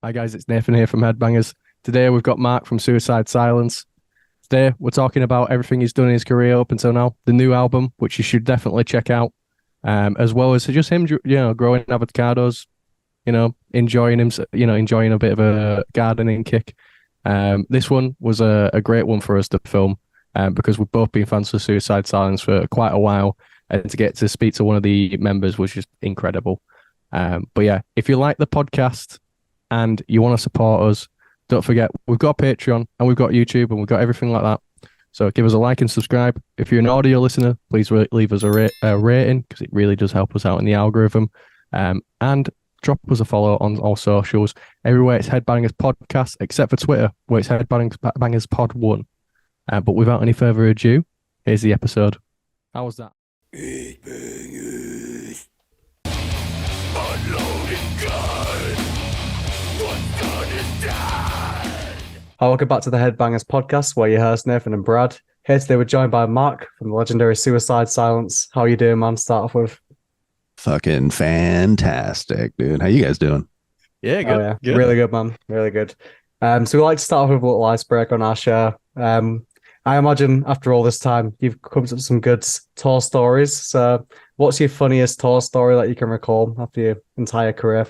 Hi guys, it's Nathan here from Headbangers. Today we've got Mark from Suicide Silence. Today we're talking about everything he's done in his career up until now, the new album, which you should definitely check out, as well as just him, growing avocados, enjoying him, enjoying a bit of a gardening kick. This one was a great one for us to film, because we've both been fans of Suicide Silence for quite a while, and to get to speak to one of the members was just incredible. But yeah, if you like the podcast and you want to support us, don't forget, we've got Patreon and we've got YouTube and we've got everything like that. So give us a like and subscribe. If you're an audio listener, please leave us a rating, because it really does help us out in the algorithm. And drop us a follow on all socials. Everywhere it's Headbangers Podcast, except for Twitter, where it's Headbangers Pod 1. But without any further ado, here's the episode. How was that? Headbangers. Unloading gun. What's done is done. Hi, welcome back to the Headbangers Podcast, where your hosts Nathan and Brad. Here today we're joined by Mark from the legendary Suicide Silence. How are you doing, man? Start off with. Fucking fantastic, dude. How you guys doing? Yeah, good. Oh, yeah. Good. Really good, man. Really good. So we like to start off with a little icebreaker on our show. I imagine after all this time, you've come up with some good tour stories. So what's your funniest tour story that you can recall after your entire career?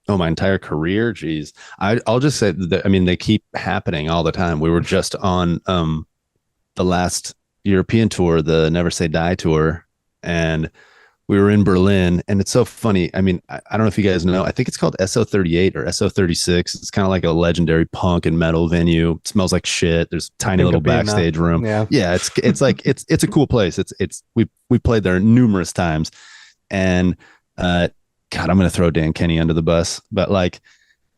Oh, my entire career? Geez. I'll just say that, I mean, they keep happening all the time. We were just on the last European tour, the Never Say Die tour, and we were in Berlin, and it's so funny. I mean, I don't know if you guys know. I think it's called SO38 or SO36. It's kind of like a legendary punk and metal venue. It smells like shit. There's a tiny little backstage room. Yeah. It's like it's a cool place. We played there numerous times, and God, I'm gonna throw Dan Kenny under the bus, but like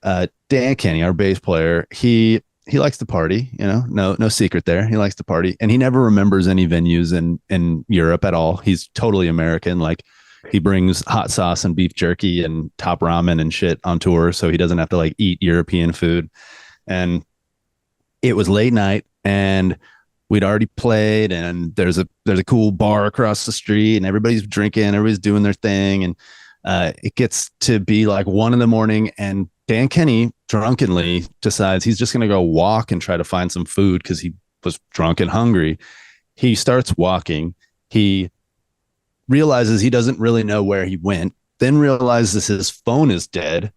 Dan Kenny, our bass player, he likes to party, no secret there. He likes to party, and he never remembers any venues in Europe at all. He's totally American. Like, he brings hot sauce and beef jerky and top ramen and shit on tour, so he doesn't have to like eat European food. And it was late night, and we'd already played, and there's a cool bar across the street, and everybody's drinking, everybody's doing their thing, and it gets to be like 1 a.m, and Dan Kenny drunkenly decides he's just going to go walk and try to find some food because he was drunk and hungry. He starts walking. He realizes he doesn't really know where he went, then realizes his phone is dead,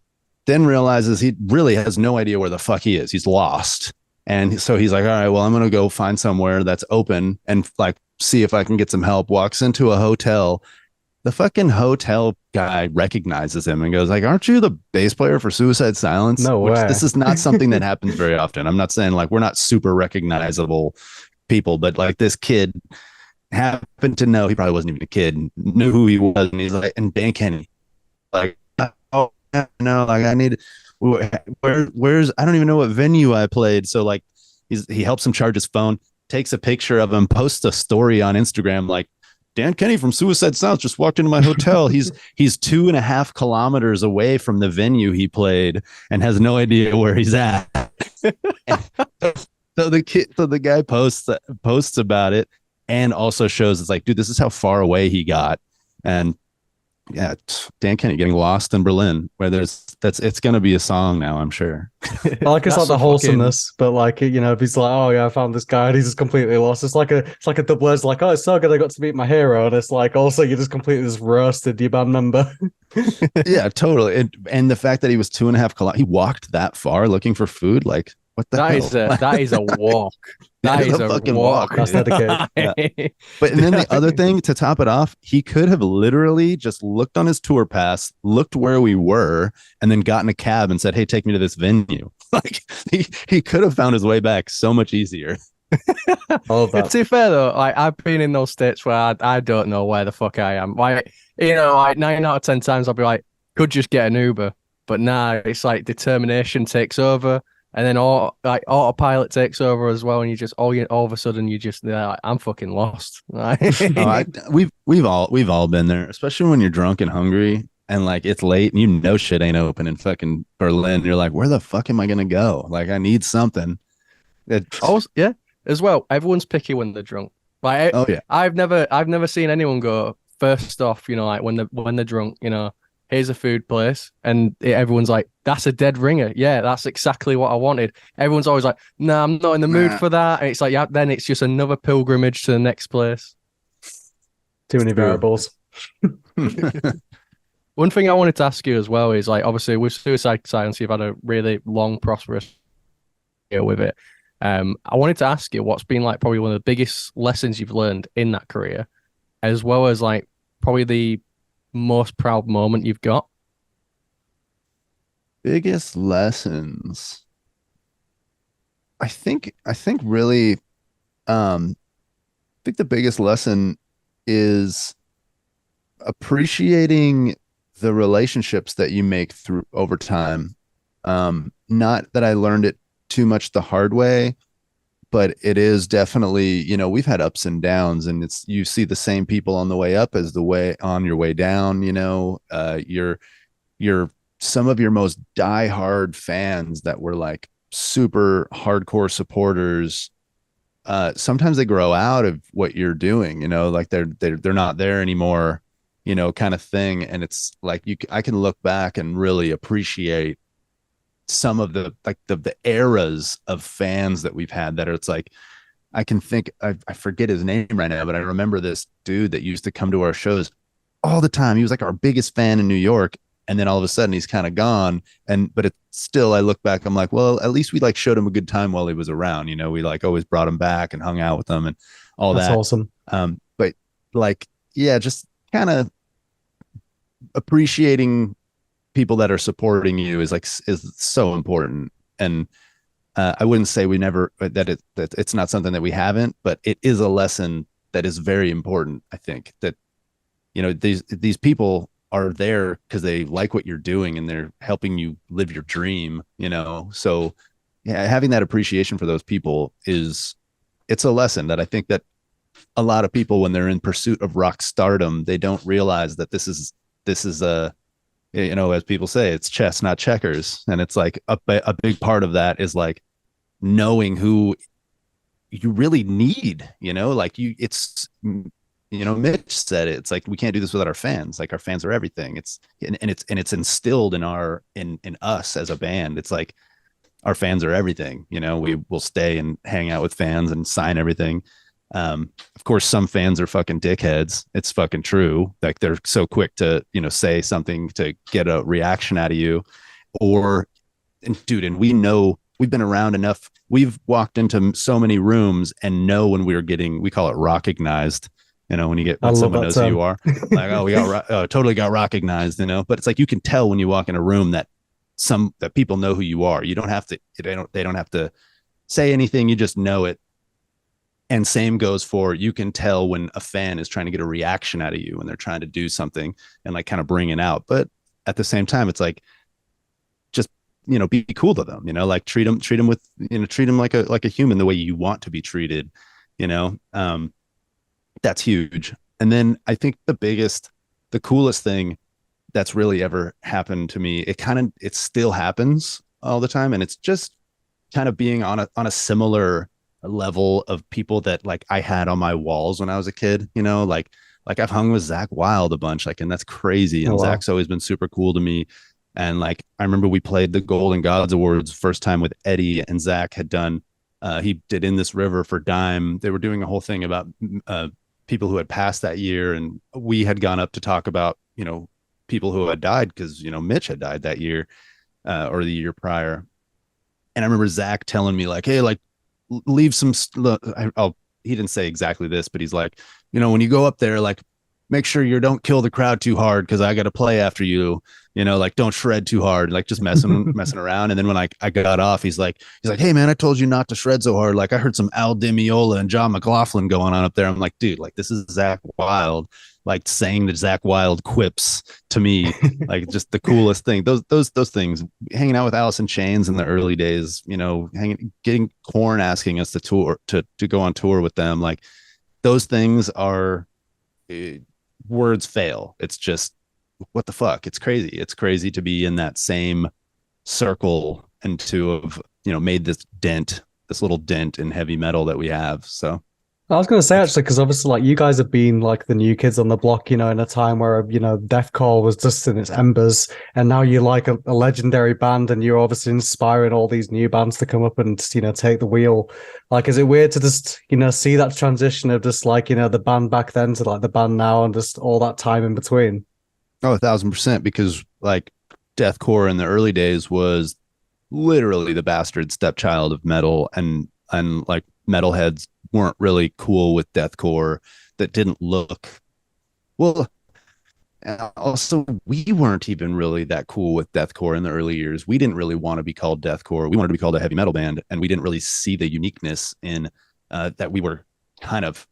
then realizes he really has no idea where the fuck he is. He's lost. And so he's like, all right, well, I'm going to go find somewhere that's open and like see if I can get some help. Walks into a hotel. The fucking hotel guy recognizes him and goes like, aren't you the bass player for Suicide Silence? No way. This is not something that happens very often. I'm not saying like we're not super recognizable people, but like this kid happened to know, he probably wasn't even a kid, knew who he was. And he's like, and Dan Kenny, like, oh, no, like I need, where's, I don't even know what venue I played. So like he helps him charge his phone, takes a picture of him, posts a story on Instagram, like, Dan Kenny from Suicide Silence just walked into my hotel. He's 2.5 kilometers away from the venue he played and has no idea where he's at. So the guy posts about it, and also shows it's like, dude, this is how far away he got. And yeah, Dan Kenny getting lost in Berlin, where it's going to be a song now, I'm sure. I like it's like the wholesomeness, but like, if he's like, oh yeah, I found this guy and he's just completely lost. It's like a double edged, like, oh, it's so good I got to meet my hero, and it's like also you just completely just roasted your band member. Yeah, totally. And the fact that he was 2.5 kilometers, he walked that far looking for food, like, what the hell? That is a walk. That is a fucking walk. That's dedicated. Yeah. But and then the other thing to top it off, he could have literally just looked on his tour pass, looked where we were, and then got in a cab and said, hey, take me to this venue. Like he could have found his way back so much easier. All of that. To be fair though, like I've been in those states where I don't know where the fuck I am. Like, like 9 out of 10 times I'll be like, could just get an Uber. But nah, it's like determination takes over. And then autopilot takes over as well, and you just all of a sudden you just like, I'm fucking lost. We've all been there, especially when you're drunk and hungry, and like it's late and shit ain't open in fucking Berlin. You're like, where the fuck am I gonna go? Like I need something. Yeah, as well. Everyone's picky when they're drunk. Like, oh yeah, I've never seen anyone go first off. Like when they're drunk. here's a food place, and everyone's like, that's a dead ringer. Yeah, that's exactly what I wanted. Everyone's always like, no, I'm not in the mood Nah. for that. And it's like, yeah, then it's just another pilgrimage to the next place. Too many True. variables. One thing I wanted to ask you as well is like, obviously, with Suicide Silence, you've had a really long, prosperous year with it. I wanted to ask you what's been like probably one of the biggest lessons you've learned in that career, as well as like probably the most proud moment you've got. Biggest lessons. I think really I think the biggest lesson is appreciating the relationships that you make through over time. Not that I learned it too much the hard way, but it is definitely, we've had ups and downs, and it's you see the same people on the way up as the way on your way down. You're some of your most diehard fans that were like super hardcore supporters. Sometimes they grow out of what you're doing, like they're not there anymore, kind of thing. And it's like I can look back and really appreciate some of the like the eras of fans that we've had that are, it's like I can think I forget his name right now, but I remember this dude that used to come to our shows all the time. He was like our biggest fan in New York, and then all of a sudden he's kind of gone. But it's still, I look back, I'm like, well, at least we like showed him a good time while he was around. We like always brought him back and hung out with him and all That's that. awesome. But like, yeah, just kind of appreciating people that are supporting you is so important. And I wouldn't say we never that it's not something that we haven't, but it is a lesson that is very important. I think that these people are there because they like what you're doing and they're helping you live your dream. So yeah, having that appreciation for those people it's a lesson that I think that a lot of people, when they're in pursuit of rock stardom, they don't realize that this is a, as people say, it's chess, not checkers. And it's like a big part of that is like knowing who you really need, like Mitch said it. It's like, we can't do this without our fans. Like, our fans are everything. It's instilled in us as a band. It's like, our fans are everything. We will stay and hang out with fans and sign everything. Of course, some fans are fucking dickheads. It's fucking true. Like, they're so quick to, say something to get a reaction out of you. And we know, we've been around enough. We've walked into so many rooms and know when we call it recognized. When someone knows who you are, like, oh, totally got recognized, but it's like, you can tell when you walk in a room that people know who you are. You don't have to, they don't have to say anything. You just know it. And same goes for, you can tell when a fan is trying to get a reaction out of you, when they're trying to do something and like kind of bring it out. But at the same time, it's like, just, be cool to them, like treat them with, treat them like a human, the way you want to be treated, that's huge. And then I think the coolest thing that's really ever happened to me, it still happens all the time. And it's just kind of being on a similar level of people that like I had on my walls when I was a kid, like I've hung with Zakk Wylde a bunch, like, and that's crazy. And Zach's always been super cool to me. And like, I remember we played the Golden Gods Awards first time with Eddie, and Zakk had done, he did In This River for Dime. They were doing a whole thing about people who had passed that year. And we had gone up to talk about, people who had died, because, Mitch had died that year or the year prior. And I remember Zakk telling me like, hey, like, leave some, he didn't say exactly this, but he's like, when you go up there, like, make sure you don't kill the crowd too hard, because I got to play after you, like, don't shred too hard, like, just messing around. And then when I got off, he's like, hey man, I told you not to shred so hard. Like, I heard some Al Di Meola and John McLaughlin going on up there. I'm like, dude, like, this is Zakk Wylde, like, saying the Zakk Wylde quips to me, like, just the coolest thing. Those things, hanging out with Alice in Chains in the early days, getting Korn asking us to tour, to go on tour with them. Like, those things are, words fail. It's just, what the fuck? It's crazy. It's crazy to be in that same circle and to have, made this little dent in heavy metal that we have. So I was going to say actually, because obviously, like you guys have been like the new kids on the block, in a time where deathcore was just in its embers, and now you're like a legendary band, and you're obviously inspiring all these new bands to come up and take the wheel. Like, is it weird to just see that transition of just like the band back then to like the band now, and just all that time in between? Oh, 1,000%, because like deathcore in the early days was literally the bastard stepchild of metal, and like metalheads weren't really cool with deathcore, that didn't look well. Also, we weren't even really that cool with deathcore in the early years. We didn't really want to be called deathcore. We wanted to be called a heavy metal band, and we didn't really see the uniqueness in that we were kind of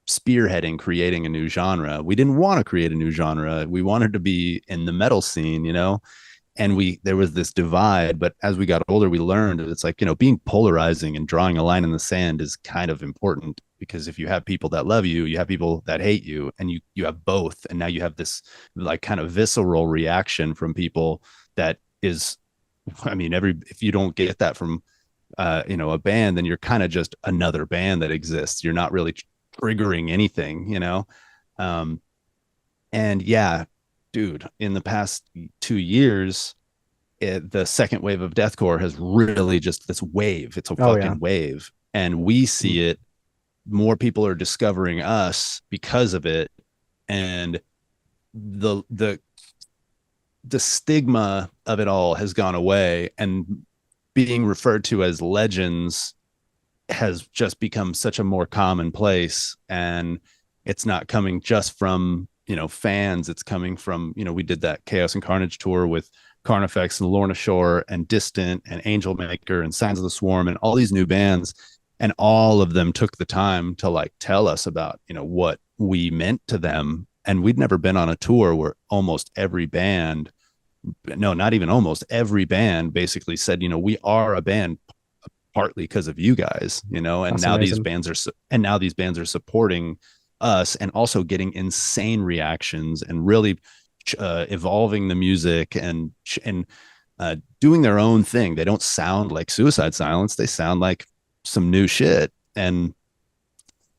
spearheading creating a new genre. We didn't want to create a new genre. We wanted to be in the metal scene, and there was this divide. But as we got older, we learned that it's like, being polarizing and drawing a line in the sand is kind of important, because if you have people that love you, you have people that hate you, and you have both, and now you have this like kind of visceral reaction from people that is, I mean, if you don't get that from a band, then you're kind of just another band that exists. You're not really triggering anything. um and yeah, dude, in the past 2 years, the second wave of deathcore has really just this wave. It's a fucking wave, and we see it. More people are discovering us because of it, and the stigma of it all has gone away, and being referred to as legends has just become such a more commonplace. And it's not coming just from fans. It's coming from we did that Chaos and Carnage tour with Carnifex and Lorna Shore and Distant and Angel Maker and Signs of the Swarm and all these new bands, and all of them took the time to like tell us about what we meant to them. And we'd never been on a tour where almost every band, no, not even almost every band, basically said, we are a band partly because of you guys, and That's now amazing. these bands are supporting us, and also getting insane reactions, and really evolving the music, and doing their own thing. They don't sound like Suicide Silence. They sound like some new shit. And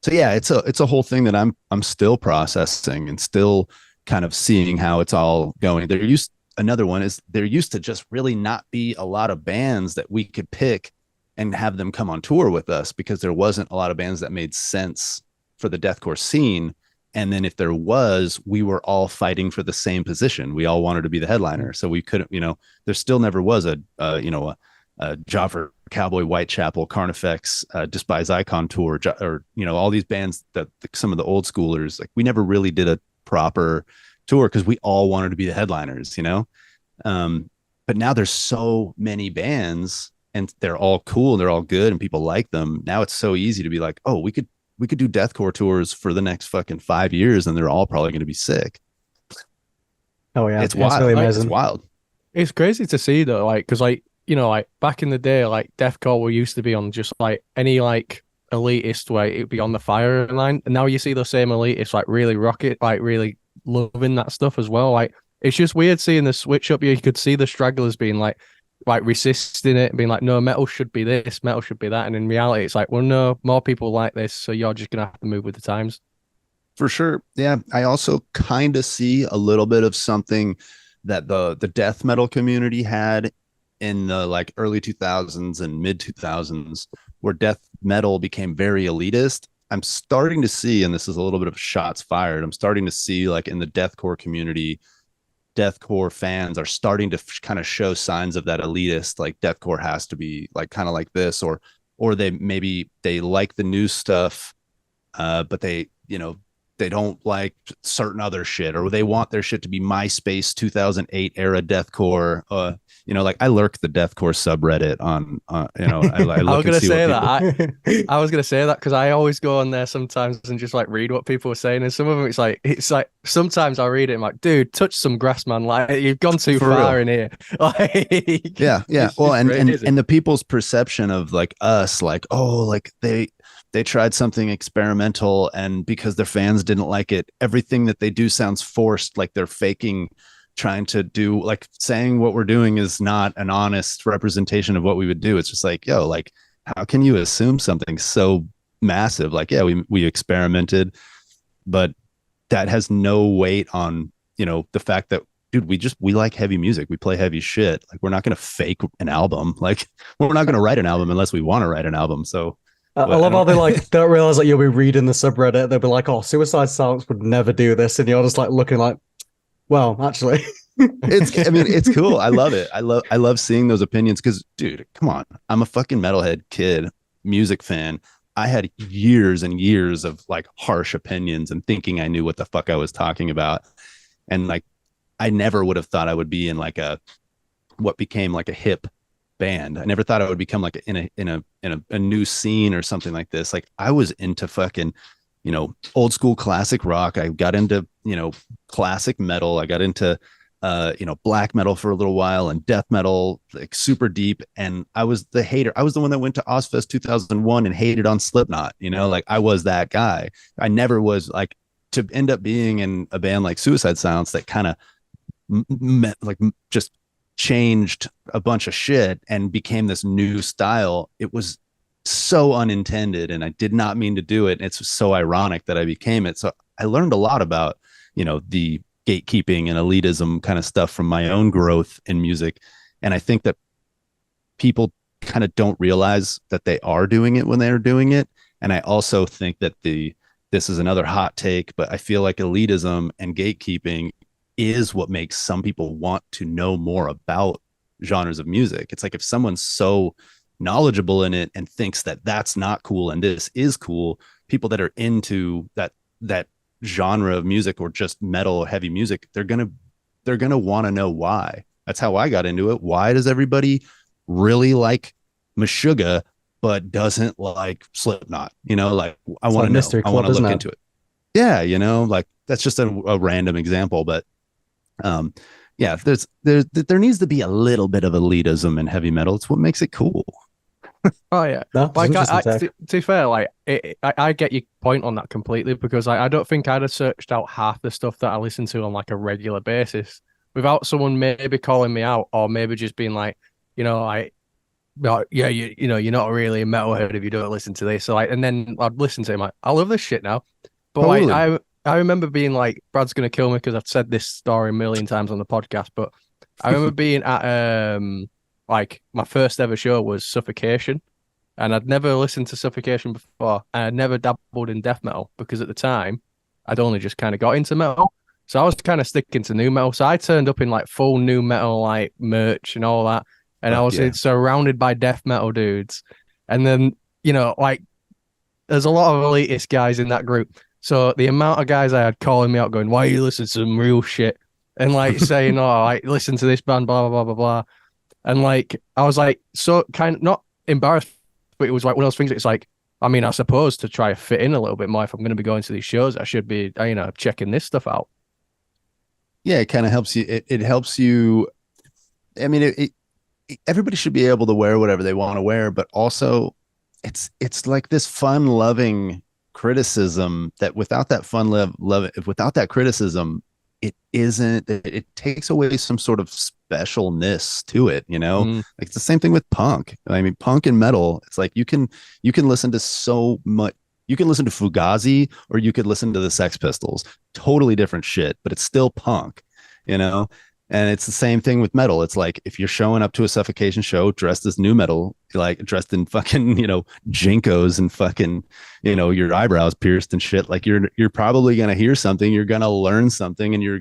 so yeah, it's a whole thing that I'm still processing and still kind of seeing how it's all going. Another one is there used to just really not be a lot of bands that we could pick and have them come on tour with us, because there wasn't a lot of bands that made sense for the deathcore scene. And then if there was, we were all fighting for the same position. We all wanted to be the headliner. So we couldn't, there still never was a Joffer, Cowboy, Whitechapel, Carnifex, Despise Icon tour, or, all these bands that some of the old schoolers, like we never really did a proper tour because we all wanted to be the headliners. But now there's so many bands, and they're all cool and they're all good and people like them. Now it's so easy to be like, oh, we could do deathcore tours for the next fucking 5 years, and they're all probably going to be sick. Oh yeah, It's wild. really It's amazing. wild. It's crazy to see though, like, because like like back in the day, like deathcore we used to be on just like any like elitist way, it'd be on the firing line, and now you see the same elitists like really rock it, like really loving that stuff as well. Like it's just weird seeing the switch up. You could see the stragglers being like resisting it and being like, no, metal should be this, metal should be that, and in reality, it's like, well, no, more people like this, so you're just gonna have to move with the times. For sure. Yeah. I also kind of see a little bit of something that the death metal community had in the like early 2000s and mid 2000s, where death metal became very elitist. I'm starting to see, and this is a little bit of shots fired, I'm starting to see like in the deathcore community, deathcore fans are starting to kind of show signs of that elitist, like deathcore has to be like kind of like this, or they like the new stuff, but they don't like certain other shit, or they want their shit to be MySpace 2008 era deathcore. Like I lurk the deathcore subreddit on, I I was look and gonna see what say that. people. I was gonna say that because I always go on there sometimes and just like read what people are saying, and some of them it's like sometimes I read it and I'm like, dude, touch some grass, man. Like you've gone too For far real. in here. Like Yeah, yeah. it's Well, just crazy. and the people's perception of like us, like, oh, like they tried something experimental, and because their fans didn't like it, everything that they do sounds forced, like they're faking, trying to do, like saying what we're doing is not an honest representation of what we would do. It's just like, yo, like how can you assume something so massive. Like, yeah, we experimented, but that has no weight on, the fact that, dude, we like heavy music. We play heavy shit. Like, we're not going to fake an album. Like, we're not going to write an album unless we want to write an album. So I love how they like don't realize that you'll be reading the subreddit. They'll be like, "Oh, Suicide Silence would never do this," and you're just like looking like, "Well, actually." It's cool. I love it. I love seeing those opinions because, dude, come on. I'm a fucking metalhead kid, music fan. I had years and years of like harsh opinions and thinking I knew what the fuck I was talking about. And like, I never would have thought I would be in like what became like a hip band. I never thought I would become like in a new scene or something like this. Like, I was into fucking, old school classic rock. I got into, classic metal. I got into black metal for a little while and death metal, like super deep. And I was the hater. I was the one that went to Ozfest 2001 and hated on Slipknot, like I was that guy. I never was like, to end up being in a band like Suicide Silence that kind of just changed a bunch of shit and became this new style. It was so unintended and I did not mean to do it. It's so ironic that I became it. So I learned a lot about, the gatekeeping and elitism kind of stuff from my own growth in music. And I think that people kind of don't realize that they are doing it when they're doing it. And I also think that this is another hot take, but I feel like elitism and gatekeeping is what makes some people want to know more about genres of music. It's like, if someone's so knowledgeable in it and thinks that that's not cool and this is cool, people that are into that genre of music or just metal heavy music, they're gonna want to know why. That's how I got into it. Why does everybody really like Meshuggah but doesn't like Slipknot? Like, I want to know. I want to look into it. Yeah, like that's just a random example, but yeah, there needs to be a little bit of elitism in heavy metal. It's what makes it cool. Oh yeah, no, like to be fair, like I get your point on that completely, because I don't think I'd have searched out half the stuff that I listen to on like a regular basis without someone maybe calling me out, or maybe just being like, like, yeah, you're not really a metalhead if you don't listen to this. So like, and then I'd listen to him like, I love this shit now, but totally. Like I remember being like, Brad's gonna kill me because I've said this story a million times on the podcast, but I remember being at like my first ever show was Suffocation, and I'd never listened to Suffocation before, and I'd never dabbled in death metal because at the time I'd only just kind of got into metal, so I was kind of sticking to new metal. So I turned up in like full new metal like merch and all that, and I was surrounded by death metal dudes, and then like there's a lot of elitist guys in that group. So the amount of guys I had calling me out, going, "Why are you listening to some real shit?" and like saying, "Oh, like listen to this band, blah blah blah blah blah." And like, I was like, so kind of not embarrassed, but it was like one of those things. It's like, I mean, I suppose to try to fit in a little bit more, if I'm going to be going to these shows, I should be, checking this stuff out. Yeah, it kind of helps you. It helps you. I mean, everybody should be able to wear whatever they want to wear, but also it's like this fun loving criticism that without that fun without that criticism, it takes away some sort of specialness to it, like it's the same thing with punk. I mean, punk and metal, it's like you can listen to so much. You can listen to Fugazi or you could listen to the Sex Pistols, totally different shit, but it's still punk, and it's the same thing with metal. It's like, if you're showing up to a Suffocation show dressed as new metal, like dressed in fucking, Jinkos and fucking, your eyebrows pierced and shit, like you're probably going to hear something, you're going to learn something, and you're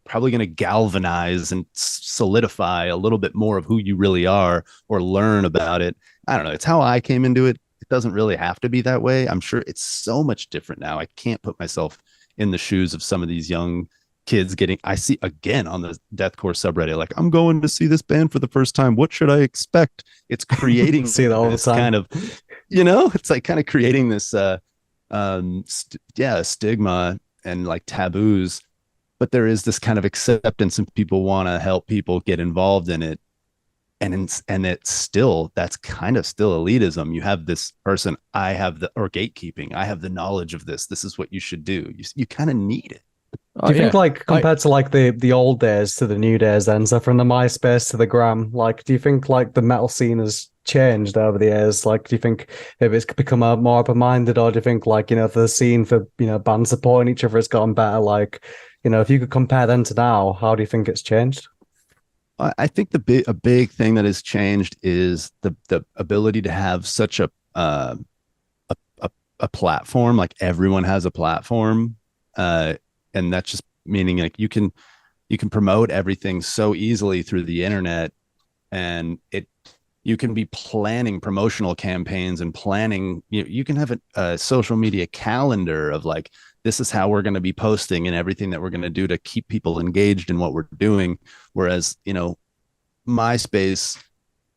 probably going to galvanize and solidify a little bit more of who you really are, or learn about it. I don't know. It's how I came into it. It doesn't really have to be that way. I'm sure it's so much different now. I can't put myself in the shoes of some of these young kids I see again on the Deathcore subreddit, like, I'm going to see this band for the first time. What should I expect? It's creating see that all the time. Kind of, it's like kind of creating this, stigma and like taboos, but there is this kind of acceptance and people want to help people get involved in it. And it's still, that's kind of still elitism. You have this person, or gatekeeping. I have the knowledge of this. This is what you should do. You kind of need it. Do you think, like, compared to like the old days to the new days, then, so from the MySpace to the Gram, like, do you think like the metal scene has changed over the years? Like, do you think if it's become a more open-minded, or do you think, like, the scene for, bands supporting each other has gotten better? Like, if you could compare then to now, how do you think it's changed? I think a big thing that has changed is the ability to have such a, a platform. Like everyone has a platform, and that's just meaning like you can promote everything so easily through the internet, and you can be planning promotional campaigns and planning, you can have a social media calendar of like, this is how we're going to be posting and everything that we're going to do to keep people engaged in what we're doing. Whereas, MySpace,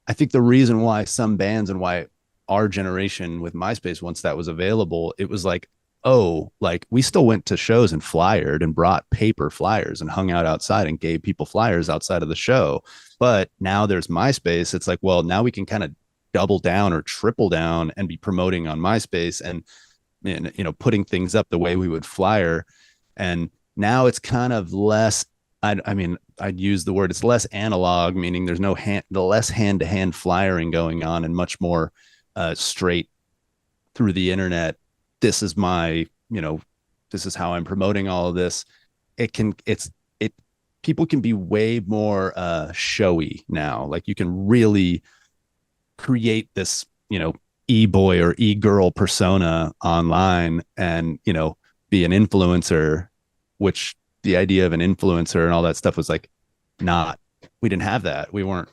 I think the reason why some bands and why our generation with MySpace, once that was available, it was like, oh, like we still went to shows and flyered and brought paper flyers and hung out outside and gave people flyers outside of the show. But now there's MySpace. It's like, well, now we can kind of double down or triple down and be promoting on MySpace and putting things up the way we would flyer. And now it's kind of less, I mean, I'd use the word, it's less analog, meaning there's the less hand-to-hand flyering going on and much more straight through the internet. This is this is how I'm promoting all of this. People can be way more showy now. Like you can really create this, e-boy or e-girl persona online and, be an influencer, which the idea of an influencer and all that stuff was like, we didn't have that. We weren't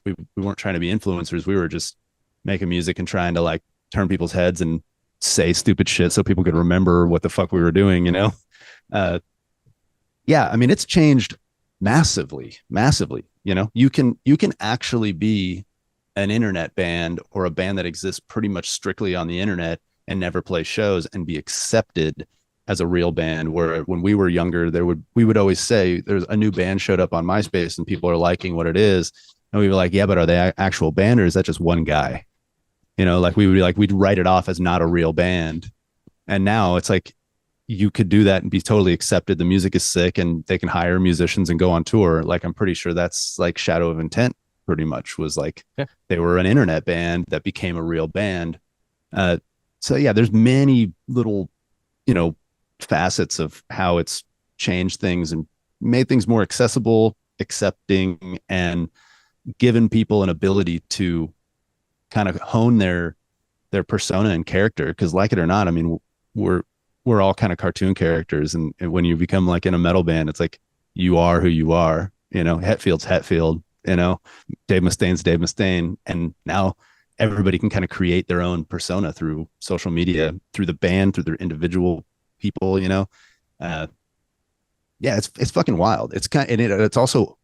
trying to be influencers. We were just making music and trying to like turn people's heads and say stupid shit so people could remember what the fuck we were doing, yeah, I mean, it's changed massively. You can actually be an internet band or a band that exists pretty much strictly on the internet and never play shows and be accepted as a real band. Where when we were younger, we would always say there's a new band showed up on MySpace and people are liking what it is, and we were like, yeah, but are they actual band or is that just one guy? Like we would be like, we'd write it off as not a real band. And now it's like, you could do that and be totally accepted. The music is sick and they can hire musicians and go on tour. Like, I'm pretty sure that's like Shadow of Intent pretty much was like, yeah, they were an internet band that became a real band. So yeah, there's many little, facets of how it's changed things and made things more accessible, accepting, and given people an ability to kind of hone their persona and character. Because like it or not, I mean, we're all kind of cartoon characters, and when you become like in a metal band, it's like you are who you are. Hetfield's Hetfield. Dave Mustaine's Dave Mustaine, and now everybody can kind of create their own persona through social media, through the band, through their individual people. Yeah, it's fucking wild. It's it's also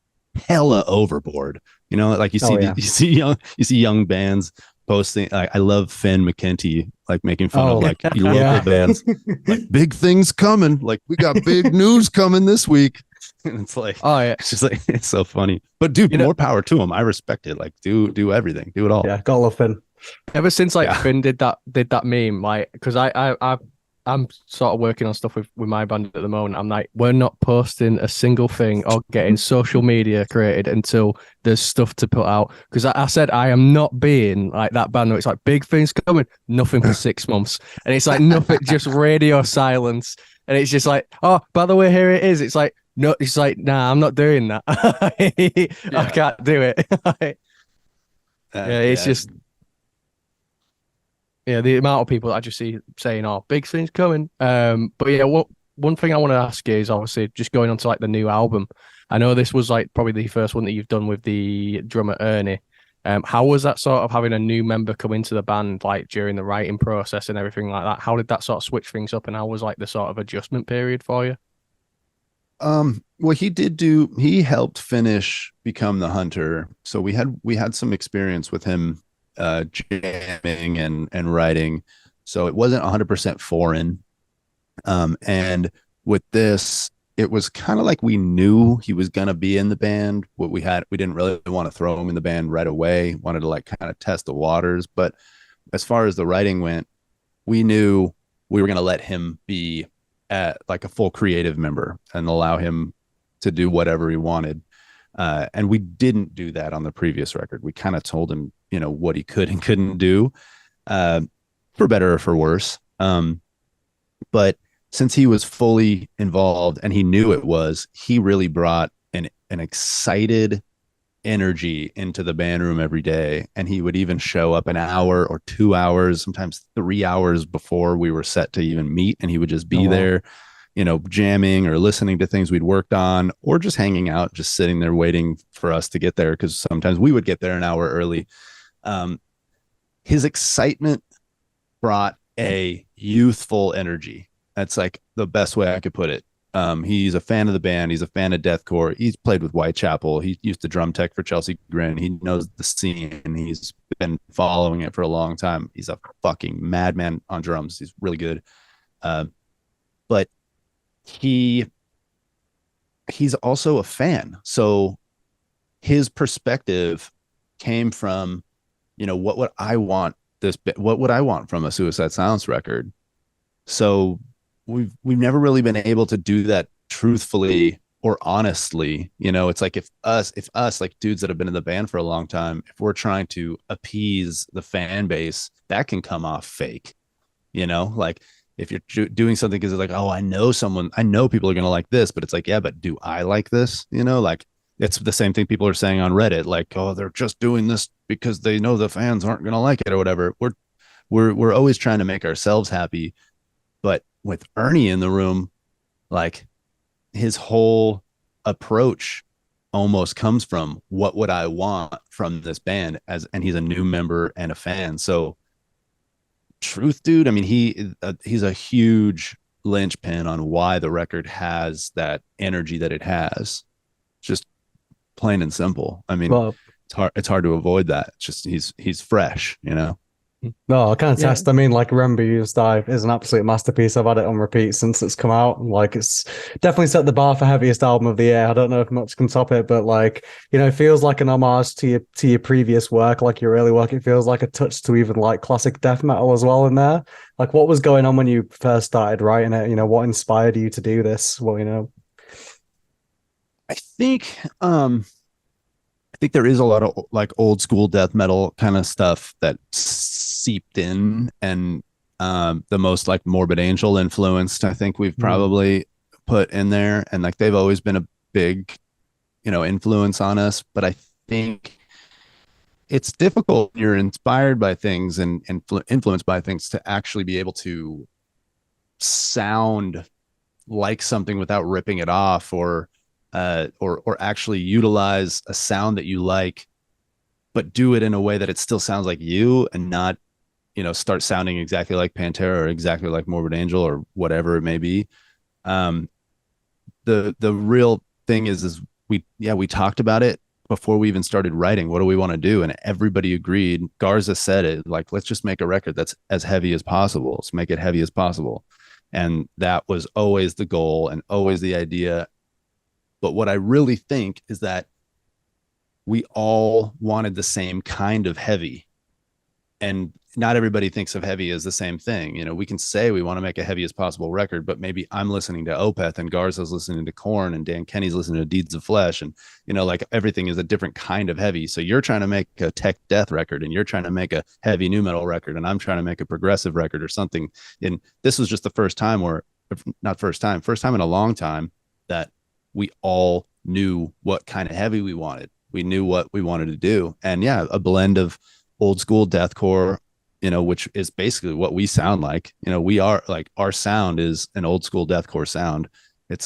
hella overboard. Like you see young bands posting. I love Finn McKenty, like making fun of like your local bands, like big things coming. Like we got big news coming this week, and it's like, oh yeah, it's just like it's so funny. But dude, more power to him. I respect it. Like do everything, do it all. Yeah, gotta love Finn. Ever since like Finn did that meme, like because I'm sort of working on stuff with my band at the moment. I'm like, we're not posting a single thing or getting social media created until there's stuff to put out. Because I said I am not being like that band where it's like big things coming, nothing for 6 months. And it's like nothing, just radio silence. And it's just like, oh, by the way, here it is. It's like, no, it's like, nah, I'm not doing that. I can't do it. It's just... Yeah, the amount of people that I just see saying, "Oh, big things coming." But yeah, one thing I want to ask you is obviously just going on to like the new album. I know this was like probably the first one that you've done with the drummer Ernie. How was that sort of having a new member come into the band like during the writing process and everything like that? How did that sort of switch things up, and how was like the sort of adjustment period for you? Well, he helped finish Become the Hunter, so we had some experience with him jamming and writing, so it wasn't 100% foreign. And with this, it was kind of like we knew he was gonna be in the band. We didn't really want to throw him in the band right away, wanted to like kind of test the waters. But as far as the writing went, we knew we were gonna let him be at like a full creative member and allow him to do whatever he wanted. And we didn't do that on the previous record. We kind of told him what he could and couldn't do, uh, for better or for worse. But since he was fully involved and he knew it was, he really brought an excited energy into the band room every day. And he would even show up an hour or 2 hours, sometimes 3 hours before we were set to even meet. And he would just be there, jamming or listening to things we'd worked on, or just hanging out, just sitting there waiting for us to get there. Cause sometimes we would get there an hour early. His excitement brought a youthful energy. That's like the best way I could put it. He's a fan of the band. He's a fan of Deathcore. He's played with Whitechapel. He used to drum tech for Chelsea Grin. He knows the scene. He's been following it for a long time. He's a fucking madman on drums. He's really good. But he's also a fan. So his perspective came from, what would I want from a Suicide Silence record? So we've never really been able to do that truthfully or honestly. It's like if us like dudes that have been in the band for a long time, if we're trying to appease the fan base, that can come off fake. Like if you're doing something because it's like, oh, I know people are gonna like this, but it's like, yeah, but do I like this? Like it's the same thing people are saying on Reddit, like, oh, they're just doing this because they know the fans aren't gonna like it or whatever. We're always trying to make ourselves happy. But with Ernie in the room, like his whole approach almost comes from what would I want from this band, and he's a new member and a fan. So truth, dude, I mean, he's a huge linchpin on why the record has that energy that it has. Just plain and simple. I mean, it's hard to avoid that. It's just he's fresh, No, I can't test. I mean, like, Remember You's Die is an absolute masterpiece. I've had it on repeat since it's come out. Like, it's definitely set the bar for heaviest album of the year. I don't know if much can top it, but like, it feels like an homage to your previous work, like your early work. It feels like a touch to even like classic death metal as well in there. Like, what was going on when you first started writing it? What inspired you to do this? Well, I think there is a lot of like old school death metal kind of stuff that seeped in, and the most like Morbid Angel influenced, I think we've probably put in there, and like they've always been a big, influence on us. But I think it's difficult when you're inspired by things and influenced by things to actually be able to sound like something without ripping it off, or actually utilize a sound that you like, but do it in a way that it still sounds like you, and not, start sounding exactly like Pantera or exactly like Morbid Angel or whatever it may be. The real thing is we talked about it before we even started writing. What do we want to do? And everybody agreed. Garza said it, like, let's just make a record that's as heavy as possible. Let's make it heavy as possible. And that was always the goal and always the idea. But what I really think is that we all wanted the same kind of heavy, and not everybody thinks of heavy as the same thing. We can say we want to make a heavy as possible record, but maybe I'm listening to Opeth and Garza's listening to Korn and Dan Kenny's listening to Deeds of Flesh, and like everything is a different kind of heavy. So you're trying to make a tech death record, and you're trying to make a heavy nu metal record, and I'm trying to make a progressive record or something. And this was just the first time first time in a long time that we all knew what kind of heavy we wanted. We knew what we wanted to do. And yeah, a blend of old school deathcore, which is basically what we sound like. We are like, our sound is an old school deathcore sound. I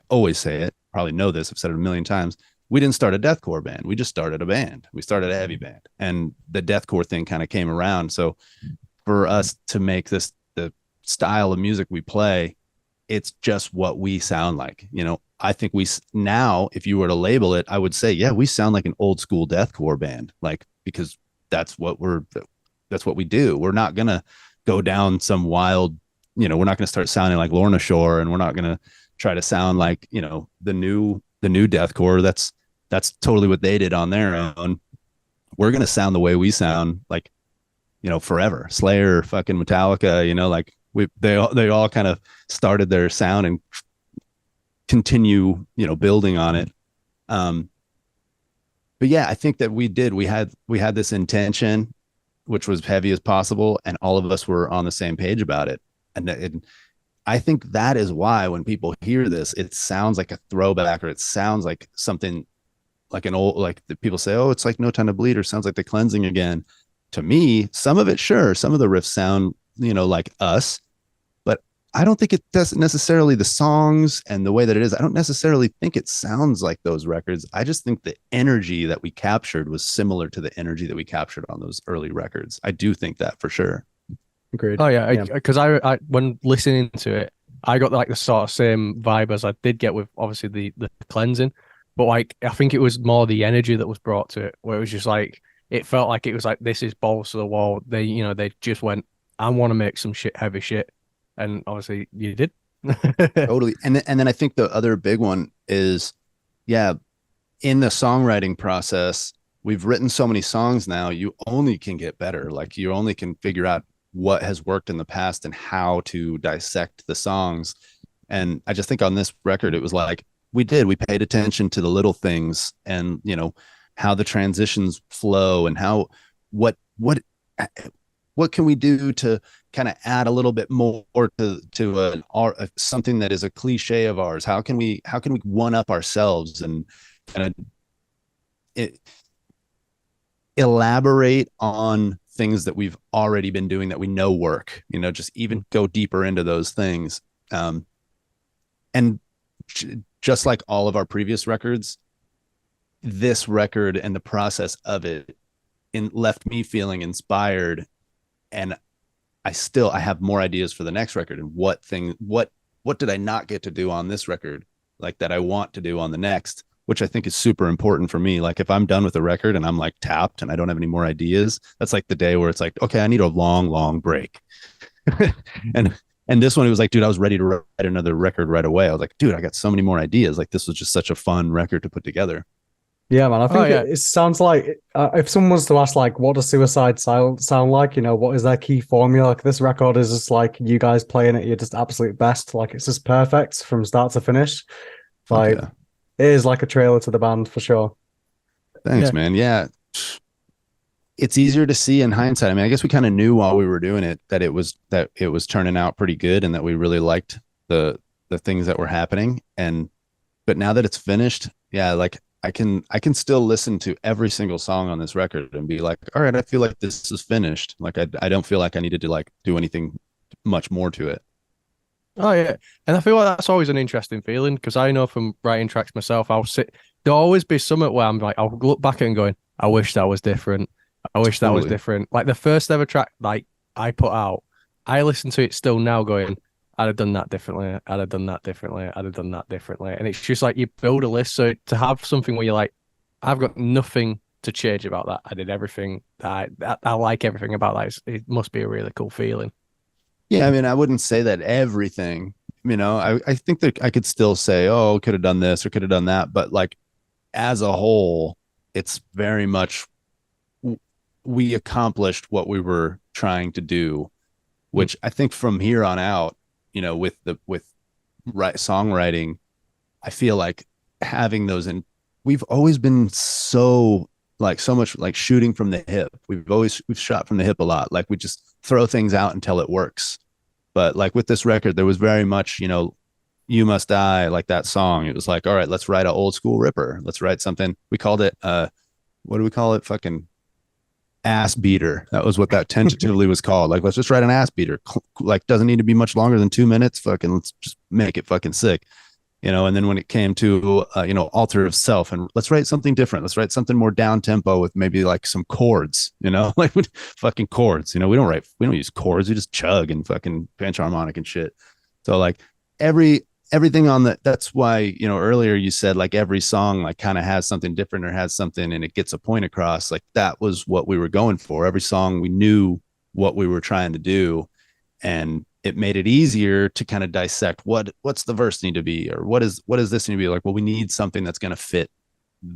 always say it, probably know this, I've said it a million times. We didn't start a deathcore band. We just started a band. We started a heavy band, and the deathcore thing kind of came around. So for us to make this the style of music we play, it's just what we sound like. I think now, if you were to label it, I would say, yeah, we sound like an old school deathcore band, like, because that's what we do. We're not going to go down some wild, we're not going to start sounding like Lorna Shore, and we're not going to try to sound like, the new deathcore. That's totally what they did on their own. We're going to sound the way we sound, like, forever. Slayer, fucking Metallica, like, they all kind of started their sound and continue, building on it. but yeah, I think that we had this intention, which was heavy as possible, and all of us were on the same page about it. And I think that is why when people hear this, it sounds like a throwback, or it sounds like something like an old, like the people say, oh, it's like No Time to Bleed, or sounds like The Cleansing again. To me, some of it, sure, some of the riffs sound, like us, but I don't think it does necessarily, the songs and the way that it is. I don't necessarily think it sounds like those records. I just think the energy that we captured was similar to the energy that we captured on those early records. I do think that for sure. Agreed. Oh yeah, Yeah. because I when listening to it, I got like the sort of same vibe as I did get with obviously the cleansing, but like I think it was more the energy that was brought to it, where it was just like it felt like it was like this is balls to the wall. They just went, I want to make some shit, heavy shit, and obviously you did. Totally. And then I think the other big one is, yeah, in the songwriting process, we've written so many songs now, you only can get better. Like you only can figure out what has worked in the past and how to dissect the songs. And I just think on this record, it was like we paid attention to the little things, and how the transitions flow, and how what can we do to kind of add a little bit more to something that is a cliche of ours. How can we one up ourselves and kind of it, elaborate on things that we've already been doing that we know work, just even go deeper into those things. And just like all of our previous records, this record and the process of it left me feeling inspired. And I have more ideas for the next record, and what did I not get to do on this record, like that I want to do on the next, which I think is super important for me. Like if I'm done with a record and I'm like tapped and I don't have any more ideas, that's like the day where it's like, okay, I need a long break. and this one, it was like, dude, I was ready to write another record right away. I was like, dude, I got so many more ideas. Like this was just such a fun record to put together. Yeah, man. I think yeah. it sounds like if someone was to ask, like, what does Suicide sound like? What is their key formula? Like, this record is just like you guys playing it. You're just absolute best. Like, it's just perfect from start to finish. Like, Yeah. it is like a trailer to the band for sure. Thanks, Yeah. man. Yeah. It's easier to see in hindsight. I mean, I guess we kind of knew while we were doing it that it was turning out pretty good, and that we really liked the things that were happening. But now that it's finished, yeah, like I can still listen to every single song on this record and be like, all right, I feel like this is finished. Like I don't feel like I needed to like do anything much more to it. Oh yeah, and I feel like that's always an interesting feeling because I know from writing tracks myself, there'll always be something where I'm like, I'll look back and going, I wish that was different. I wish that was Totally. different. Like the first ever track like I put out, I listen to it still now going, I'd have done that differently. I'd have done that differently. I'd have done that differently. And it's just like you build a list. So to have something where you're like, I've got nothing to change about that. I did everything. I like everything about that. It must be a really cool feeling. Yeah, I mean, I wouldn't say that everything, I think that I could still say, oh, could have done this or could have done that. But like as a whole, it's very much we accomplished what we were trying to do, which I think from here on out, with songwriting, I feel like having those, and we've always been so much like shooting from the hip. We've shot from the hip a lot. Like we just throw things out until it works. But like with this record, there was very much, You Must Die, like that song. It was like, all right, let's write an old school ripper. Let's write something. We called it what do we call it? Fucking ass beater. That was what that tentatively was called. Like, let's just write an ass beater. Like, doesn't need to be much longer than 2 minutes. Fucking, let's just make it fucking sick. And then when it came to, Altar of Self, and let's write something different. Let's write something more down tempo with maybe like some chords, like fucking chords. We don't use chords. We just chug and fucking pinch harmonic and shit. So like everything on that's why, earlier you said like every song like kind of has something different or has something and it gets a point across. Like that was what we were going for. Every song we knew what we were trying to do, and it made it easier to kind of dissect what's the verse need to be, or what is this need to be. Like, well, we need something that's going to fit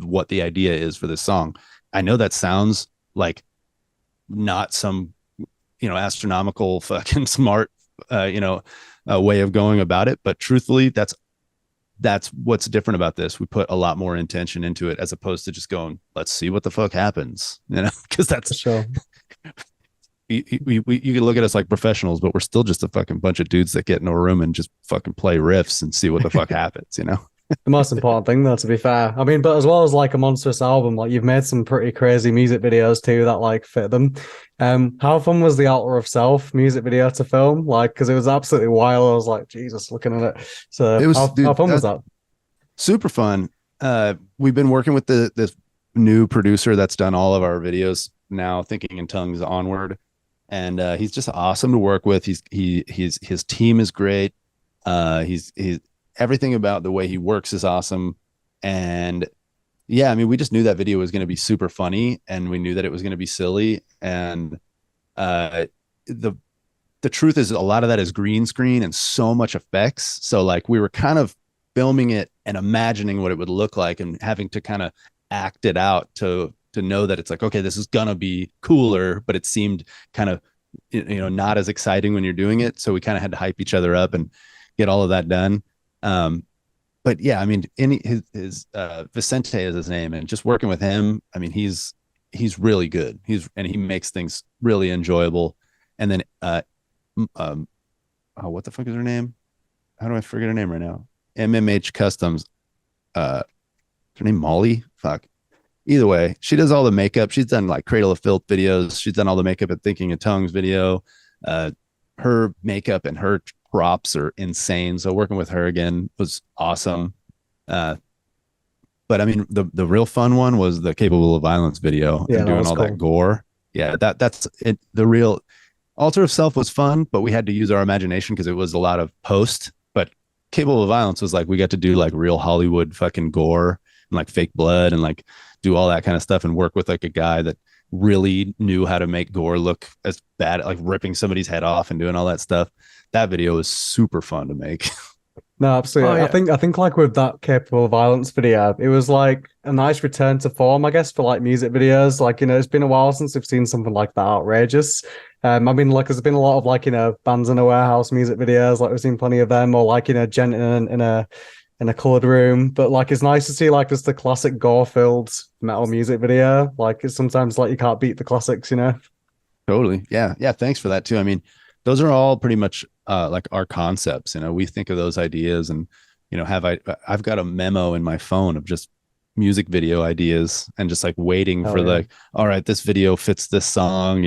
what the idea is for this song. I know that sounds like not some astronomical fucking smart way of going about it, but truthfully, that's that's what's different about this. We put a lot more intention into it as opposed to just going, let's see what the fuck happens, because that's For sure. you can look at us like professionals, but we're still just a fucking bunch of dudes that get in a room and just fucking play riffs and see what the fuck happens. The most important thing, though, to be fair. I mean, but as well as like a monstrous album, like you've made some pretty crazy music videos too that like fit them. How fun was the Altar of Self music video to film? Like, because it was absolutely wild. I was like, Jesus, looking at it. So It was, how fun was that? super fun. We've been working with this new producer that's done all of our videos now, Thinking in Tongues onward, and he's just awesome to work with. His team is great. He's everything about the way he works is awesome. And yeah, I mean, we just knew that video was going to be super funny, and we knew that it was going to be silly. And the truth is, a lot of that is green screen and so much effects. So like we were kind of filming it and imagining what it would look like, and having to kind of act it out to know that it's like, okay, this is gonna be cooler, but it seemed kind of not as exciting when you're doing it. So we kind of had to hype each other up and get all of that done. But yeah, I mean, his Vicente is his name, and just working with him, I mean, he's really good. And he makes things really enjoyable. And then what the fuck is her name? How do I forget her name right now? MMH Customs. Is her name Molly? Fuck. Either way, she does all the makeup. She's done like Cradle of Filth videos. She's done all the makeup at Thinking in Tongues video. Her makeup and her props are insane. So working with her again was awesome. But I mean, the real fun one was the Capable of Violence video, and doing all that gore. Yeah, that's it. The real Altar of Self was fun, but we had to use our imagination because it was a lot of post. But Capable of Violence was like, we got to do like real Hollywood fucking gore and like fake blood and like do all that kind of stuff, and work with like a guy that really knew how to make gore look as bad, like ripping somebody's head off and doing all that stuff. That video was super fun to make. No, absolutely. Oh, yeah. I think like with that Capable of Violence video, it was like a nice return to form, I guess, for like music videos. Like, it's been a while since we've seen something like that outrageous. I mean, like, there's been a lot of like, bands in a warehouse music videos, like we've seen plenty of them, or like, gent in a colored room. But like, it's nice to see like just the classic gore-filled metal music video. Like, it's sometimes like you can't beat the classics, Totally. Yeah. Thanks for that too. I mean, those are all pretty much like our concepts. We think of those ideas, and I've got a memo in my phone of just music video ideas, and just like waiting for like, all right, this video fits this song.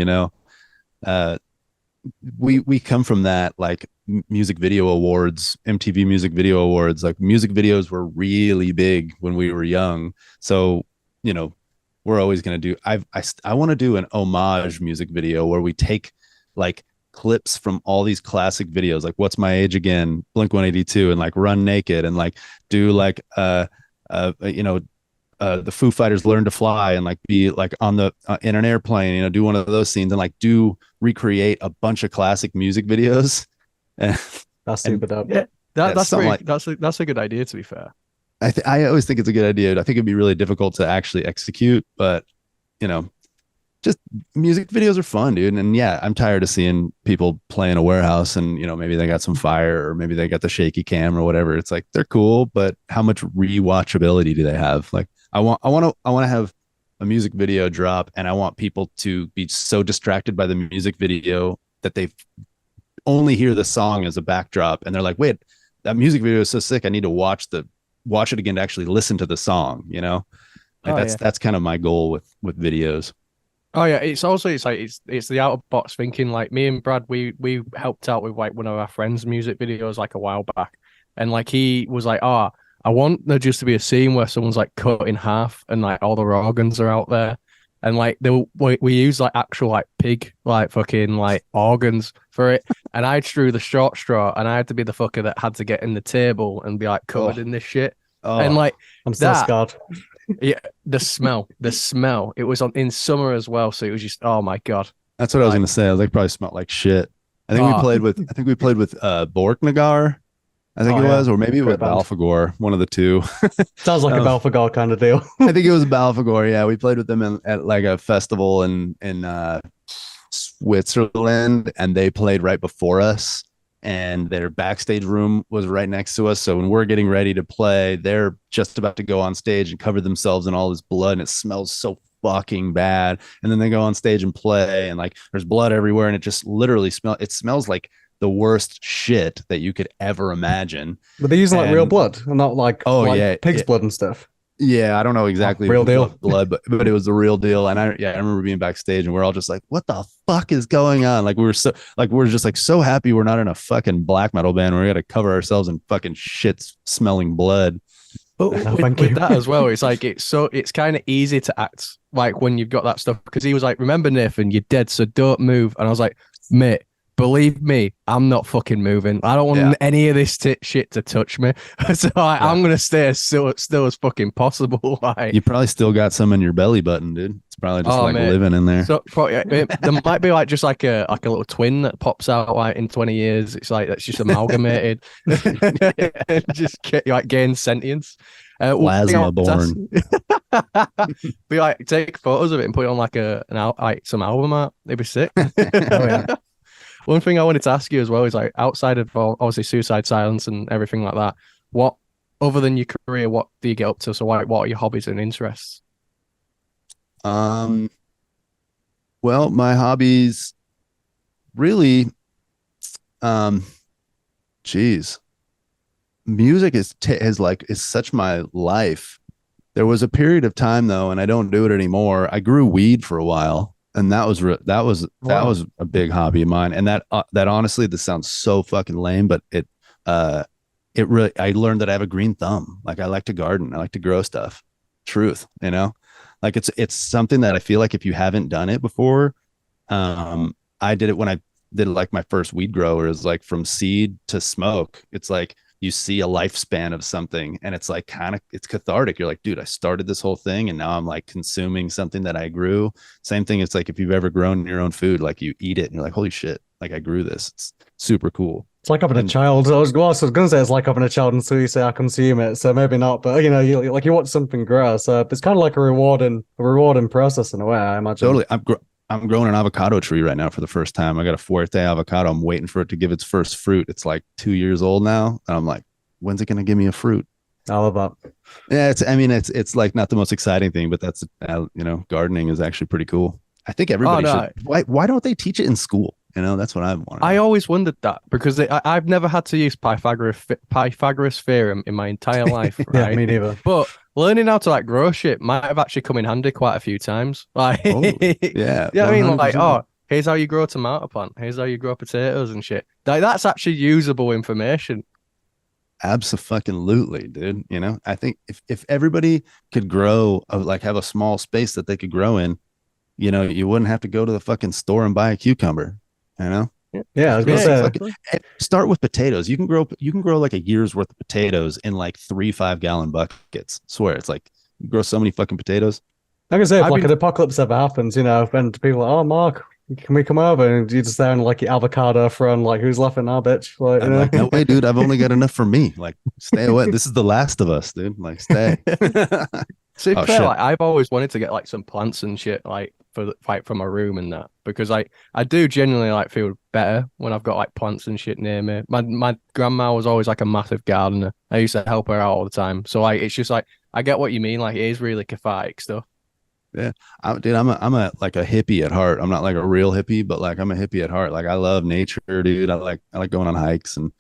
We come from that like music video awards, MTV Music Video Awards. Like music videos were really big when we were young. So we're always going to do. I want to do an homage music video where we take like clips from all these classic videos, like What's My Age Again, Blink-182, and like Run Naked, and like do like the Foo Fighters Learn to Fly, and like be like on the in an airplane, do one of those scenes, and like recreate a bunch of classic music videos. That's super dope. Yeah, that's a good idea, to be fair. I always think it's a good idea. I think it'd be really difficult to actually execute, but just music videos are fun, dude. And yeah, I'm tired of seeing people play in a warehouse, and maybe they got some fire, or maybe they got the shaky cam or whatever. It's like, they're cool, but how much rewatchability do they have? Like, I want to have a music video drop, and I want people to be so distracted by the music video that they only hear the song as a backdrop, and they're like, wait, that music video is so sick, I need to watch it again to actually listen to the song. Like, that's kind of my goal with videos. Oh yeah, it's the out of box thinking. Like, me and Brad, we helped out with like one of our friends' music videos like a while back, and like he was like, I want there just to be a scene where someone's like cut in half, and like all their organs are out there, and like we use like actual like pig like fucking like organs for it, and I drew the short straw, and I had to be the fucker that had to get in the table and be like covered in this shit, and like I'm so scared. Yeah, the smell. It was in summer as well, so it was just, oh my god. That's what I was gonna say. I was like, probably smelled like shit. I think we played with Borknagar, I think it was, or maybe with Balfagor, one of the two. Sounds like a Balfagor kind of deal. I think it was Balfagor. Yeah, we played with them at like a festival in Switzerland, and they played right before us. and their backstage room was right next to us. So when we're getting ready to play, they're just about to go on stage and cover themselves in all this blood, and it smells so fucking bad. And then they go on stage and play, and like there's blood everywhere, and it just literally smells like the worst shit that you could ever imagine. But they're using like real blood and not like, pig's blood and stuff. Yeah, I don't know exactly real deal blood, but it was the real deal. And I remember being backstage and we're all just like, what the fuck is going on? Like we're just like so happy we're not in a fucking black metal band where we got to cover ourselves in fucking shit smelling blood. But with that as well, it's like it's kind of easy to act like when you've got that stuff, because he was like, remember Niff, and you're dead, so don't move. And I was like, mate, believe me, I'm not fucking moving. I don't want any of this shit to touch me. So I'm gonna stay as still as fucking possible. Like, you probably still got some in your belly button, dude. It's probably just living in there. So probably, there might be like just like a little twin that pops out like in 20 years. It's like that's just amalgamated, just like gain sentience. Plasma born. Be like, take photos of it and put it on like some album art. They'd be sick. Oh, yeah. One thing I wanted to ask you as well is like, outside of obviously Suicide Silence and everything like that, what other than your career, what do you get up to? So what are your hobbies and interests? Well, my hobbies really, music is such my life. There was a period of time though, and I don't do it anymore. I grew weed for a while. And that was a big hobby of mine. And that honestly, this sounds so fucking lame, but it really, I learned that I have a green thumb. Like I like to garden. I like to grow stuff. Truth, like it's something that I feel like if you haven't done it before, I did it when I did like my first weed grower, is like from seed to smoke. It's like you see a lifespan of something, and it's like it's cathartic. You're like, dude, I started this whole thing and now I'm like consuming something that I grew. Same thing. It's like if you've ever grown your own food, like you eat it and you're like, holy shit, like I grew this. It's super cool. It's like having a child. I was gonna say it's like having a child until you say I consume it. So maybe not, but you watch something grow. So it's kind of like a rewarding process in a way, I imagine. Totally. I'm growing an avocado tree right now for the first time. I got a Fuerte avocado. I'm waiting for it to give its first fruit. It's like 2 years old now. And I'm like, when's it going to give me a fruit? I love that. Yeah. It's like not the most exciting thing, but that's, gardening is actually pretty cool. I think everybody should. Why don't they teach it in school? That's what I want. I always wondered that, because I've never had to use Pythagoras theorem in my entire life. Right? Yeah, me neither. But learning how to like grow shit might have actually come in handy quite a few times. Like, yeah, I mean, like, here's how you grow a tomato plant. Here's how you grow potatoes and shit. That's actually usable information. Absolutely, dude. I think if everybody could grow, like have a small space that they could grow in, you wouldn't have to go to the fucking store and buy a cucumber. Yeah, I was gonna say, start with potatoes. You can grow like a year's worth of potatoes in like 3 5-gallon buckets. Swear, it's like you grow so many fucking potatoes. I can say if an apocalypse ever happens, and people are like, oh, Mark, can we come over? And you just sound like your avocado friend, like, who's laughing now, bitch? Like, like, no way, dude. I've only got enough for me. Like, stay away. This is The Last of Us, dude. Like, stay. So fair, like, I've always wanted to get like some plants and shit, like for my room and that, because I do genuinely like feel better when I've got like plants and shit near me. My grandma was always like a massive gardener. I used to help her out all the time. So like, it's just like, I get what you mean. Like, it is really cathartic stuff. Yeah, dude, I'm a like a hippie at heart. I'm not like a real hippie, but like I'm a hippie at heart. Like I love nature, dude. I like going on hikes, and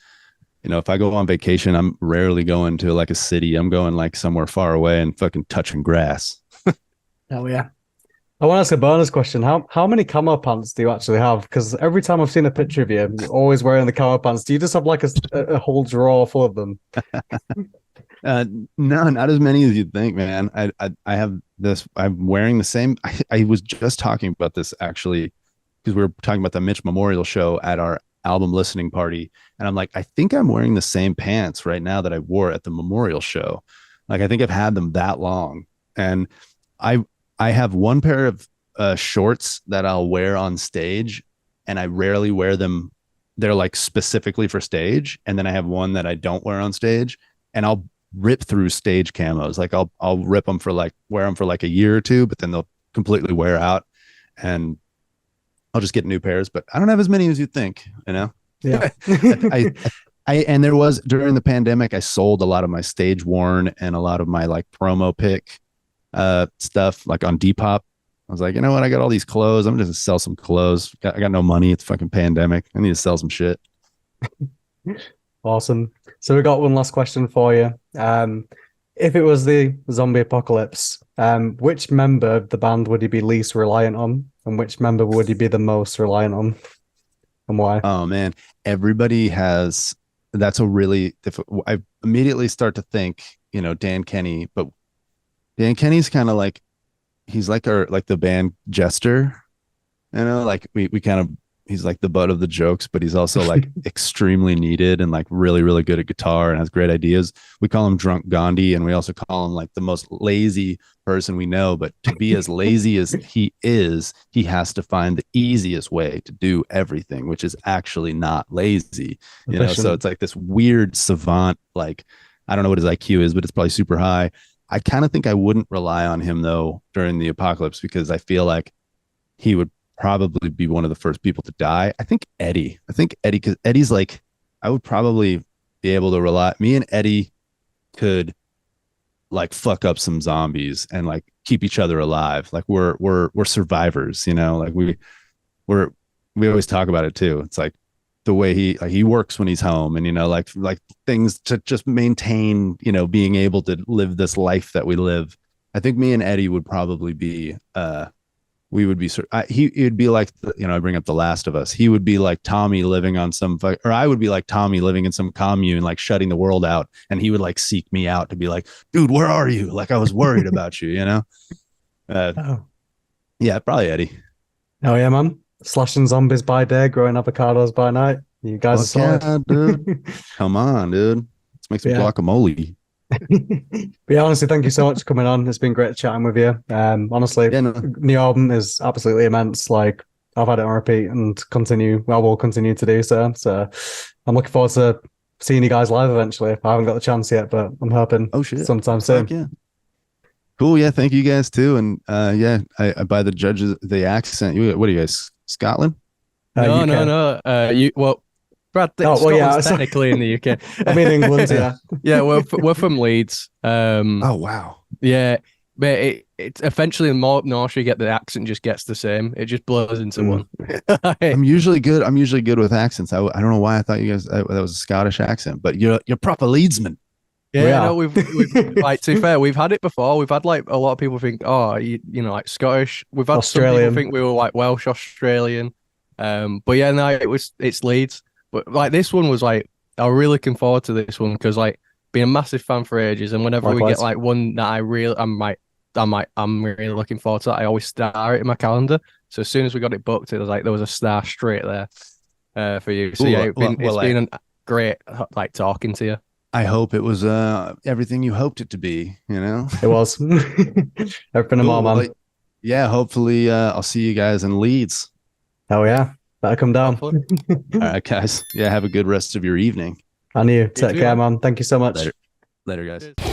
if I go on vacation, I'm rarely going to like a city. I'm going like somewhere far away and fucking touching grass. Oh yeah. I want to ask a bonus question. How many camo pants do you actually have? Because every time I've seen a picture of you, you're always wearing the camo pants. Do you just have like a whole drawer full of them? No, not as many as you'd think, man. I have this. I'm wearing the same. I was just talking about this actually, because we were talking about the Mitch Memorial show at our album listening party, and I'm like, I think I'm wearing the same pants right now that I wore at the Memorial show. Like, I think I've had them that long, and I have one pair of shorts that I'll wear on stage, and I rarely wear them. They're like specifically for stage, and then I have one that I don't wear on stage, and I'll rip through stage camos. Like I'll rip them wear them for like a year or two, but then they'll completely wear out, and I'll just get new pairs. But I don't have as many as you think, Yeah. And there was during the pandemic, I sold a lot of my stage worn and a lot of my like promo pick stuff like on Depop. I was like, you know what? I got all these clothes. I'm just gonna sell some clothes. I got no money. It's fucking pandemic. I need to sell some shit. Awesome. So we got one last question for you. If it was the zombie apocalypse, which member of the band would you be least reliant on, and which member would you be the most reliant on, and why? Oh man, everybody has. That's a really difficult. I immediately start to think, Dan Kenny, but Dan Kenny's kind of like he's like the band Jester, like we kind of he's like the butt of the jokes, but he's also like extremely needed and like really, really good at guitar and has great ideas. We call him Drunk Gandhi, and we also call him like the most lazy person we know. But to be as lazy as he is, he has to find the easiest way to do everything, which is actually not lazy. So it's like this weird savant, like I don't know what his IQ is, but it's probably super high. I kind of think I wouldn't rely on him though during the apocalypse because I feel like he would probably be one of the first people to die. I think Eddie, because Eddie's like, I would probably be able to rely. Me and Eddie could like fuck up some zombies and like keep each other alive. Like we're survivors, like we always talk about it too. It's like the way he works when he's home and, like things to just maintain, being able to live this life that we live. I think me and Eddie would probably be, we would be he would be like I bring up The Last of Us. He would be like Tommy living on or I would be like Tommy living in some commune, like shutting the world out, and he would like seek me out to be like, dude, where are you? Like I was worried about you, Yeah, probably Eddie. Oh yeah, man. Slashing zombies by day, growing avocados by night. You guys are solid. Yeah, dude. Come on, dude. Let's make some guacamole. But yeah, honestly, thank you so much for coming on. It's been great chatting with you. Honestly, new album is absolutely immense. Like I've had it on repeat and will continue to do so. So I'm looking forward to seeing you guys live eventually. I haven't got the chance yet, but I'm hoping sometime soon. Yeah. Cool. Yeah. Thank you guys too. And I by the judges, the accent. What are you guys? Scotland? No. Brad, Scotland's technically in the UK. I'm in England, yeah. Yeah, we're from Leeds. Oh wow. Yeah, but it's eventually the more up north you get, the accent just gets the same. It just blurs into one. I'm usually good with accents. I don't know why I thought you guys that was a Scottish accent, but you're proper Leedsman. Yeah, no, we've like to be fair, we've had it before. We've had like a lot of people think, oh, like Scottish. We've had Australian. Some people think we were like Welsh, Australian. But yeah, no, it's Leeds. But like this one was like, I'm really looking forward to this one because like being a massive fan for ages, and whenever we get like one that I'm really looking forward to, I always star it in my calendar. So as soon as we got it booked, it was like there was a star straight there for you. So yeah, it's been great like talking to you. I hope it was everything you hoped it to be. It was. Everything more, man. Yeah, hopefully I'll see you guys in Leeds. Oh yeah. Better come down. All right, guys. Yeah, have a good rest of your evening. And you. Take care, man. Thank you so much. Later guys. Cheers.